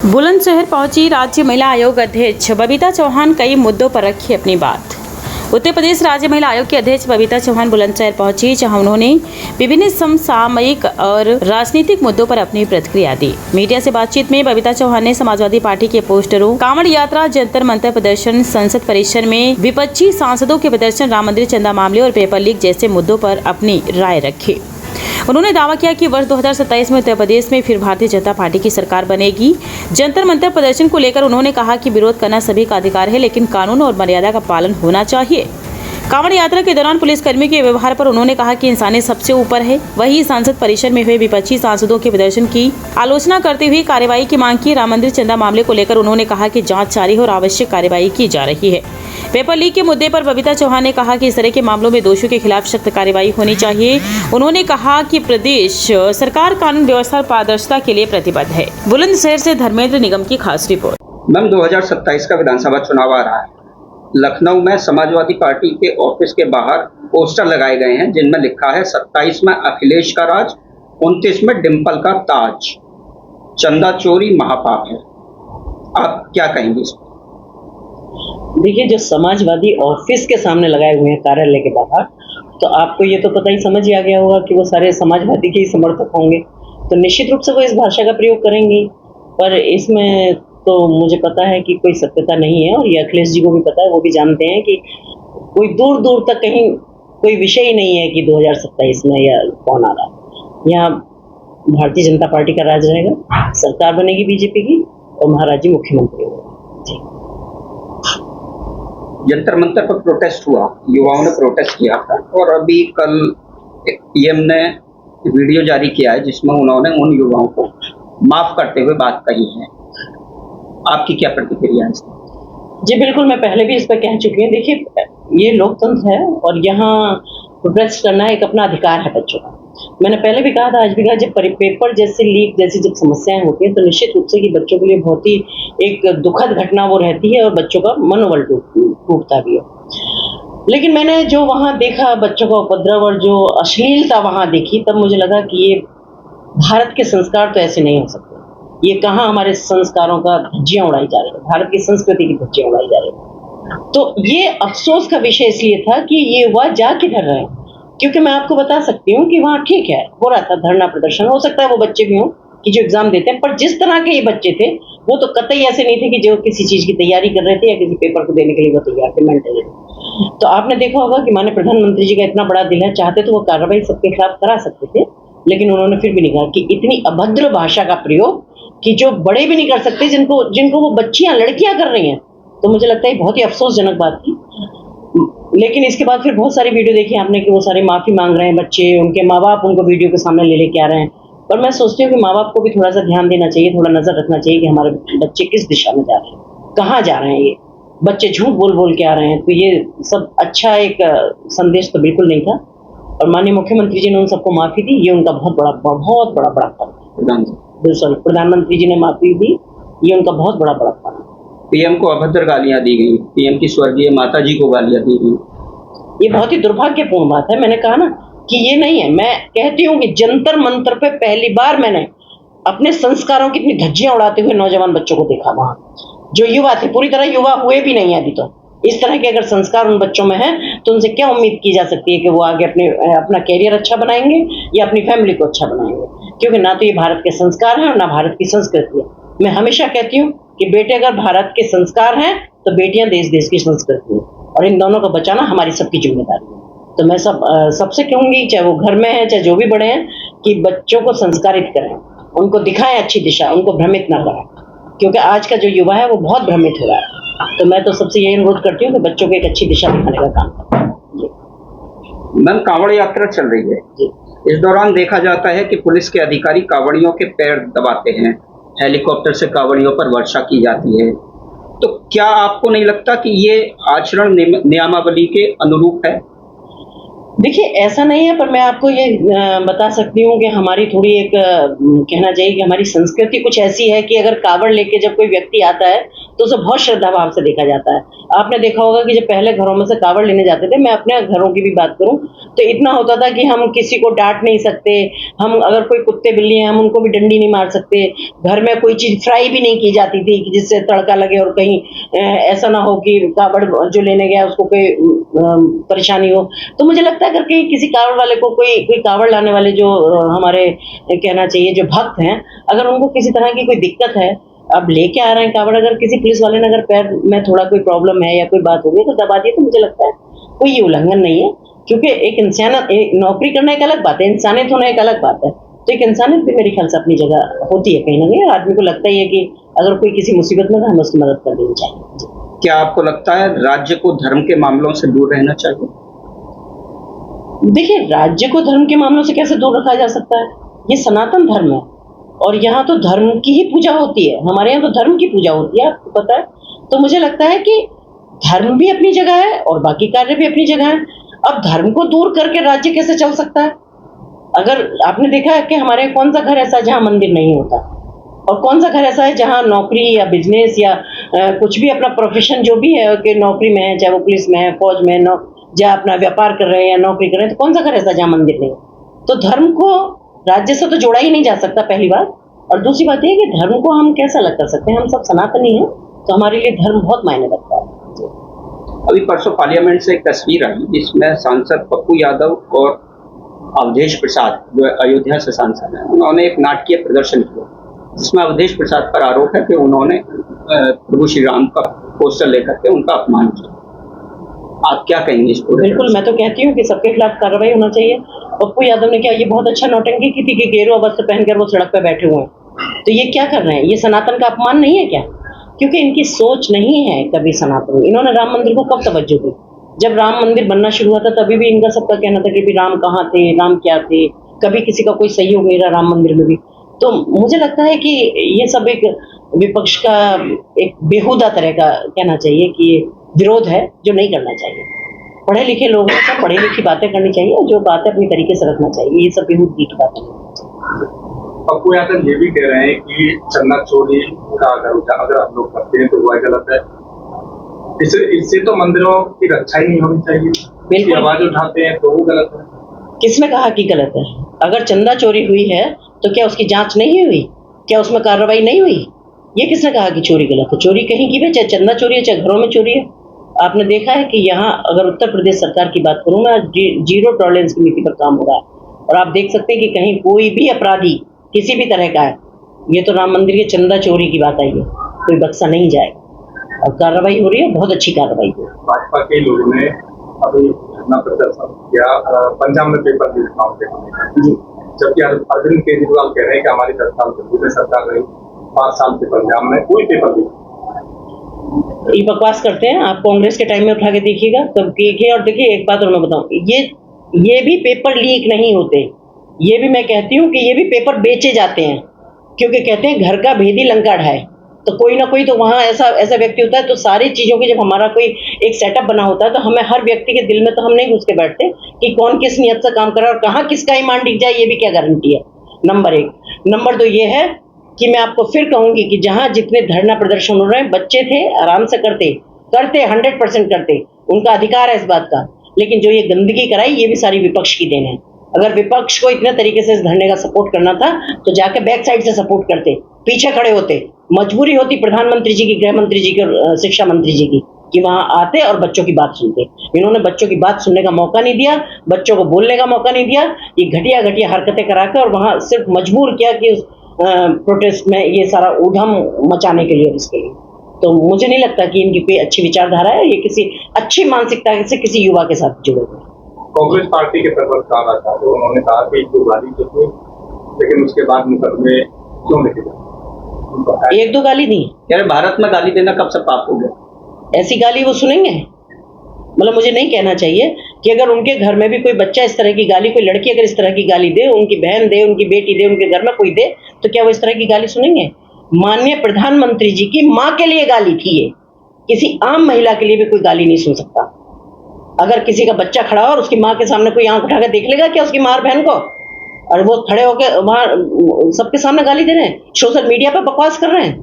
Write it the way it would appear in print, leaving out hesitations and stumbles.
बुलंदशहर पहुंची राज्य महिला आयोग अध्यक्ष बबीता चौहान कई मुद्दों पर रखी अपनी बात। उत्तर प्रदेश राज्य महिला आयोग की अध्यक्ष बबीता चौहान बुलंदशहर पहुंची, जहां उन्होंने विभिन्न समसामयिक और राजनीतिक मुद्दों पर अपनी प्रतिक्रिया दी। मीडिया से बातचीत में बबीता चौहान ने समाजवादी पार्टी के पोस्टरों, कांवड़ यात्रा, जंतर मंतर प्रदर्शन, संसद परिसर में विपक्षी सांसदों के प्रदर्शन, राम मंदिर चंदा मामले और पेपर लीक जैसे मुद्दों पर अपनी राय रखी। उन्होंने दावा किया कि वर्ष 2027 में उत्तर प्रदेश में फिर भारतीय जनता पार्टी की सरकार बनेगी। जंतर मंतर प्रदर्शन को लेकर उन्होंने कहा कि विरोध करना सभी का अधिकार है, लेकिन कानून और मर्यादा का पालन होना चाहिए। कांवड़ यात्रा के दौरान पुलिसकर्मियों के व्यवहार पर उन्होंने कहा कि इंसानियत सबसे ऊपर है। वहीं संसद परिसर में हुए विपक्षी सांसदों के प्रदर्शन की आलोचना करते हुए कार्रवाई की मांग की। राम मंदिर चंदा मामले को लेकर उन्होंने कहा कि जांच जारी है और आवश्यक कार्रवाई की जा रही है। पेपर लीक के मुद्दे पर बबीता चौहान ने कहा कि इस तरह के मामलों में दोषियों के खिलाफ सख्त कार्रवाई होनी चाहिए। उन्होंने कहा कि प्रदेश सरकार कानून व्यवस्था और पारदर्शिता के लिए प्रतिबद्ध है। बुलंदशहर से धर्मेंद्र निगम की खास रिपोर्ट। मैम, 2027 का विधानसभा चुनाव आ रहा है। लखनऊ में समाजवादी पार्टी के ऑफिस के बाहर पोस्टर लगाए गए हैं जिनमें लिखा है 27 में अखिलेश का राज, 29 में डिम्पल का ताज, चंदा चोरी महापाप है। आप क्या कहेंगे इस पर? देखिए, जो समाजवादी ऑफिस के सामने लगाए हुए हैं कार्यालय के बाहर, तो आपको ये तो पता ही समझ ही आ गया होगा कि वो सारे समाजवादी के ही समर्थक होंगे, तो निश्चित रूप से वो इस भाषा का प्रयोग करेंगे। पर इसमें तो मुझे पता है कि कोई सत्यता नहीं है, और ये अखिलेश जी को भी पता है, वो भी जानते हैं कि कोई दूर दूर तक कहीं कोई विषय ही नहीं है कि 2027 में या कौन आ रहा है। यहाँ भारतीय जनता पार्टी का राज रहेगा, सरकार बनेगी बीजेपी की, और महाराज जी मुख्यमंत्री होंगे। जंतर मंतर पर प्रोटेस्ट हुआ, युवाओं ने प्रोटेस्ट किया था, और अभी कल पीएम ने वीडियो जारी किया है जिसमें उन्होंने उन युवाओं को माफ करते हुए बात कही है। आपकी क्या प्रतिक्रिया है? जी बिल्कुल, मैं पहले भी इस पर कह चुकी हूँ। देखिए, ये लोकतंत्र है और यहाँ प्रोटेस्ट करना एक अपना अधिकार है बच्चों का। मैंने पहले भी कहा था, आज भी कहा, जब पेपर जैसे लीक जैसी जब समस्याएं होती हैं तो निश्चित रूप से कि बच्चों के लिए बहुत ही एक दुखद घटना वो रहती है और बच्चों का मनोबल टूटता भी है। लेकिन मैंने जो वहाँ देखा बच्चों का उपद्रव और जो अश्लीलता वहाँ देखी, तब मुझे लगा कि ये भारत के संस्कार तो ऐसे नहीं हो सकते। ये कहाँ हमारे संस्कारों का धज्जियां उड़ाई जा रही है, भारत की संस्कृति की धज्जियां उड़ाई जा रही है। तो ये अफसोस का विषय इसलिए था कि ये युवा जा किधर रहे, क्योंकि मैं आपको बता सकती हूँ कि वहाँ ठीक है, हो रहा था धरना प्रदर्शन, हो सकता है वो बच्चे भी हों कि जो एग्जाम देते हैं, पर जिस तरह के ये बच्चे थे वो तो कतई ऐसे नहीं थे कि जो किसी चीज की तैयारी कर रहे थे या किसी पेपर को देने के लिए वो तैयार थे मेंटली। तो आपने देखा होगा कि माननीय प्रधानमंत्री जी का इतना बड़ा दिल है, चाहते तो वो कार्रवाई सबके खिलाफ करा सकते थे, लेकिन उन्होंने फिर भी नहीं कहा कि इतनी अभद्र भाषा का प्रयोग कि जो बड़े भी नहीं कर सकते, जिनको वो बच्चियां लड़कियां कर रही हैं। तो मुझे लगता है बहुत ही अफसोसजनक बात थी। लेकिन इसके बाद फिर बहुत सारी वीडियो देखी आपने कि वो सारे माफी मांग रहे हैं बच्चे, उनके माँ बाप उनको वीडियो के सामने ले लेके आ रहे हैं। पर मैं सोचती हूँ कि माँ बाप को भी थोड़ा सा ध्यान देना चाहिए, थोड़ा नजर रखना चाहिए कि हमारे बच्चे किस दिशा में जा रहे हैं, कहाँ जा रहे हैं। ये बच्चे झूठ बोल बोल के आ रहे हैं, तो ये सब अच्छा एक संदेश तो बिल्कुल नहीं था। और माननीय मुख्यमंत्री जी ने उन सबको माफी दी, ये उनका बहुत बड़ा काम। प्रधानमंत्री जी ने माफी दी, ये उनका बहुत बड़ा काम। पीएम को अभद्र गालियां दी गई, पीएम की स्वर्गीय माता जी को गालियां दी गई। ये बहुत ही दुर्भाग्यपूर्ण बात है। मैंने कहा ना कि ये नहीं है। मैं कहती हूँ कि जंतर मंतर पे पहली बार मैंने अपने संस्कारों की इतनी धज्जियां उड़ाते हुए नौजवान बच्चों को देखा। वहाँ जो युवा थे, पूरी तरह युवा हुए भी नहीं है अभी तो। इस तरह के अगर संस्कार उन बच्चों में हैं तो उनसे क्या उम्मीद की जा सकती है कि वो आगे अपना कैरियर अच्छा बनाएंगे या अपनी फैमिली को अच्छा बनाएंगे, क्योंकि ना तो ये भारत के संस्कार हैं और ना भारत की संस्कृति है। मैं हमेशा कहती हूँ कि बेटे अगर भारत के संस्कार हैं तो बेटियां देश की संस्कृति है, और इन दोनों को बचाना हमारी सबकी जिम्मेदारी है। तो मैं सबसे कहूंगी, चाहे वो घर में है चाहे जो भी बड़े हैं, कि बच्चों को संस्कारित करें, उनको दिखाएं अच्छी दिशा, उनको भ्रमित ना करें, क्योंकि आज का जो युवा है वो बहुत भ्रमित हो रहा है। तो मैं तो सबसे यही अनुरोध करती हूँ कि बच्चों को एक अच्छी दिशा दिखाने का काम करें। मैम, कांवड़ यात्रा चल रही है, इस दौरान देखा जाता है कि पुलिस के अधिकारी कांवड़ियों के पैर दबाते हैं, हेलीकॉप्टर से कांवड़ियों पर वर्षा की जाती है। तो क्या आपको नहीं लगता कि ये आचरण नियमावली के अनुरूप है? देखिए, ऐसा नहीं है, पर मैं आपको ये बता सकती हूँ कि हमारी थोड़ी एक कहना चाहिए कि हमारी संस्कृति कुछ ऐसी है कि अगर कावड़ लेके जब कोई व्यक्ति आता है तो उसे बहुत श्रद्धा भाव से देखा जाता है। आपने देखा होगा कि जब पहले घरों में से कावड़ लेने जाते थे, मैं अपने घरों की भी बात करूं तो इतना होता था कि हम किसी को डांट नहीं सकते, हम अगर कोई कुत्ते बिल्ली हैं हम उनको भी डंडी नहीं मार सकते, घर में कोई चीज फ्राई भी नहीं की जाती थी कि जिससे तड़का लगे और कहीं ऐसा ना हो कि कावड़ जो लेने गया उसको कोई परेशानी हो। तो मुझे लगता है अगर कहीं किसी कावड़ वाले को कोई कावड़ लाने वाले जो हमारे कहना चाहिए जो भक्त हैं, अगर उनको किसी तरह की कोई दिक्कत है, अब लेके आ रहे हैं कावड़, अगर किसी पुलिस वाले ने अगर पैर में थोड़ा कोई प्रॉब्लम है या कोई बात हो गई तो दबा दिए, तो मुझे लगता है कोई ये उल्लंघन नहीं है। क्योंकि एक इंसान नौकरी करना एक अलग बात है, इंसानियत होना एक अलग बात है। तो एक इंसानियत भी मेरे ख्याल से अपनी जगह होती है कहीं ना कहीं, और आदमी को लगता ही है कि अगर कोई किसी मुसीबत में तो हमें उसकी मदद कर देनी चाहिए। क्या आपको लगता है राज्य को धर्म के मामलों से दूर रहना चाहिए? देखिए, राज्य को धर्म के मामलों से कैसे दूर रखा जा सकता है? ये सनातन धर्म है और यहाँ तो धर्म की ही पूजा होती है, हमारे यहाँ तो धर्म की पूजा होती है, आपको पता है। तो मुझे लगता है कि धर्म भी अपनी जगह है और बाकी कार्य भी अपनी जगह है। अब धर्म को दूर करके राज्य कैसे चल सकता है? अगर आपने देखा है कि हमारे कौन सा घर ऐसा है जहाँ मंदिर नहीं होता, और कौन सा घर ऐसा है जहाँ नौकरी या बिजनेस या कुछ भी अपना प्रोफेशन जो भी है कि नौकरी में है, चाहे वो पुलिस में है, फौज में है, जहाँ अपना व्यापार कर रहे हैं या नौकरी कर रहे हैं, तो कौन सा घर ऐसा जहाँ मंदिर नहीं? तो धर्म को राज्य से तो जोड़ा ही नहीं जा सकता, पहली बात। और दूसरी बात यह कि धर्म को हम कैसे अलग कर सकते हैं? हम सब सनातनी हैं, तो हमारे लिए धर्म बहुत मायने रखता है। अभी परसों पार्लियामेंट से एक तस्वीर आई जिसमें सांसद पप्पू यादव और अवधेश प्रसाद, जो अयोध्या से सांसद हैं, उन्होंने एक नाटकीय प्रदर्शन किया जिसमें अवधेश प्रसाद पर आरोप है कि उन्होंने प्रभु श्री राम का पोस्टर लेकर के उनका अपमान किया। आप क्या कहेंगे इस पर? बिल्कुल, मैं तो कहती हूँ कि सबके खिलाफ कार्रवाई होना चाहिए। पप्पू यादव ने क्या ये बहुत अच्छा नौटंकी की थी कि गेरुआ वस्त्र पहनकर वो सड़क पर बैठे हुए हैं, तो ये क्या कर रहे हैं? ये सनातन का अपमान नहीं है क्या? क्योंकि इनकी सोच नहीं है कभी सनातन। इन्होंने राम मंदिर को कब तवज्जो दी? जब राम मंदिर बनना शुरू हुआ था तभी भी इनका सबका कहना था कि भी राम कहाँ थे, राम क्या थे, कभी किसी का कोई सहयोग नहीं रहा राम मंदिर में भी। तो मुझे लगता है कि ये सब एक विपक्ष का एक बेहुदा तरह का कहना चाहिए कि ये विरोध है जो नहीं करना चाहिए। पढ़े लिखे लोगों को पढ़ी लिखी बातें करनी चाहिए और जो बातें अपनी तरीके से रखना चाहिए, ये सब बेहुदगी की बातें नहीं। पप्पू यादव ये भी कह रहे हैं कि चंदा चोरी का अगर हम लोग करते हैं तो वह गलत है, इससे तो मंदिरों की रक्षा ही नहीं होनी चाहिए, बिल्कुल आवाज उठाते हैं तो वो गलत है। किसने कहा कि गलत है? अगर चंदा चोरी हुई है तो क्या उसकी जांच नहीं हुई? क्या उसमें कार्रवाई नहीं हुई? ये किसने कहा कि चोरी गलत है? चोरी कहीं की भी, चाहे चंदा चोरी है चाहे घरों में चोरी है। आपने देखा है कि यहाँ अगर उत्तर प्रदेश सरकार की बात करूँ मैं, जीरो टॉलरेंस की नीति पर काम हो रहा है और आप देख सकते हैं कि कहीं कोई भी अपराधी किसी भी तरह का है, ये तो राम मंदिर के चंदा चोरी की बात आई है, कोई बख्शा नहीं जाएगा और कार्रवाई हो रही है, बहुत अच्छी कार्रवाई हो रही है। भाजपा के लोगों ने अभी धरना प्रदर्शन किया पंजाब में पेपर लीक मामले को, जबकि अरविंद केजरीवाल कह रहे हैं कि हमारी 10 साल से पूरे सरकार रही, 5 साल से पंजाब में कोई पेपर लीक। ये बकवास करते हैं, आप कांग्रेस के टाइम में उठा के देखिएगा तब देखिए। और देखिए एक बात और मैं बताऊं, ये भी पेपर लीक नहीं होते, ये भी मैं कहती हूँ कि ये भी पेपर बेचे जाते हैं, क्योंकि कहते हैं घर का भेदी लंका ढाए। तो कोई ना कोई तो वहाँ ऐसा व्यक्ति होता है। तो सारी चीज़ों की जब हमारा कोई एक सेटअप बना होता है तो हमें हर व्यक्ति के दिल में तो हम नहीं घुस के बैठते कि कौन किस नियत से काम कर रहा है और कहाँ किसका ईमान डिग जाए, ये भी क्या गारंटी है। नंबर 1। नंबर 2 ये है कि मैं आपको फिर कहूँगी कि जहाँ जितने धरना प्रदर्शन हो रहे हैं, बच्चे थे आराम से करते 100% करते, उनका अधिकार है इस बात का। लेकिन जो ये गंदगी कराई ये भी सारी विपक्ष की देन है। अगर विपक्ष को इतने तरीके से इस धरने का सपोर्ट करना था तो जाके बैक साइड से सपोर्ट करते, पीछे खड़े होते। मजबूरी होती प्रधानमंत्री जी की, गृह मंत्री जी की, शिक्षा मंत्री जी की कि वहां आते और बच्चों की बात सुनते। इन्होंने बच्चों की बात सुनने का मौका नहीं दिया, बच्चों को बोलने का मौका नहीं दिया। ये घटिया हरकतें कराकर और वहां सिर्फ मजबूर किया कि प्रोटेस्ट में ये सारा ऊधम मचाने के लिए, इसके लिए। तो मुझे नहीं लगता कि इनकी कोई अच्छी विचारधारा है, ये किसी अच्छी मानसिकता से किसी युवा के साथ जुड़े हुए। कांग्रेस पार्टी के प्रवक्ता था तो उन्होंने कहा कि एक 2 गाली तो थी, लेकिन उसके बाद मुकदमे क्यों लिखे गए? 1-2 गाली दी। यार भारत में गाली देना कब से पाप हो गया? ऐसी गाली वो सुनेंगे? मतलब मुझे नहीं कहना चाहिए कि अगर उनके घर में भी कोई बच्चा इस तरह की गाली, कोई लड़की अगर इस तरह की गाली दे, उनकी बहन दे, उनकी बेटी दे, उनके घर में कोई दे, तो क्या वो इस तरह की गाली सुनेंगे? माननीय प्रधानमंत्री जी की माँ के लिए गाली थी ये, किसी आम महिला के लिए भी कोई गाली नहीं सुन सकता। अगर किसी का बच्चा खड़ा हो और उसकी माँ के सामने कोई आंख उठाकर देख लेगा क्या उसकी माँ और बहन को? और वो खड़े होकर वहां सबके सामने गाली दे रहे हैं, सोशल मीडिया पर बकवास कर रहे हैं।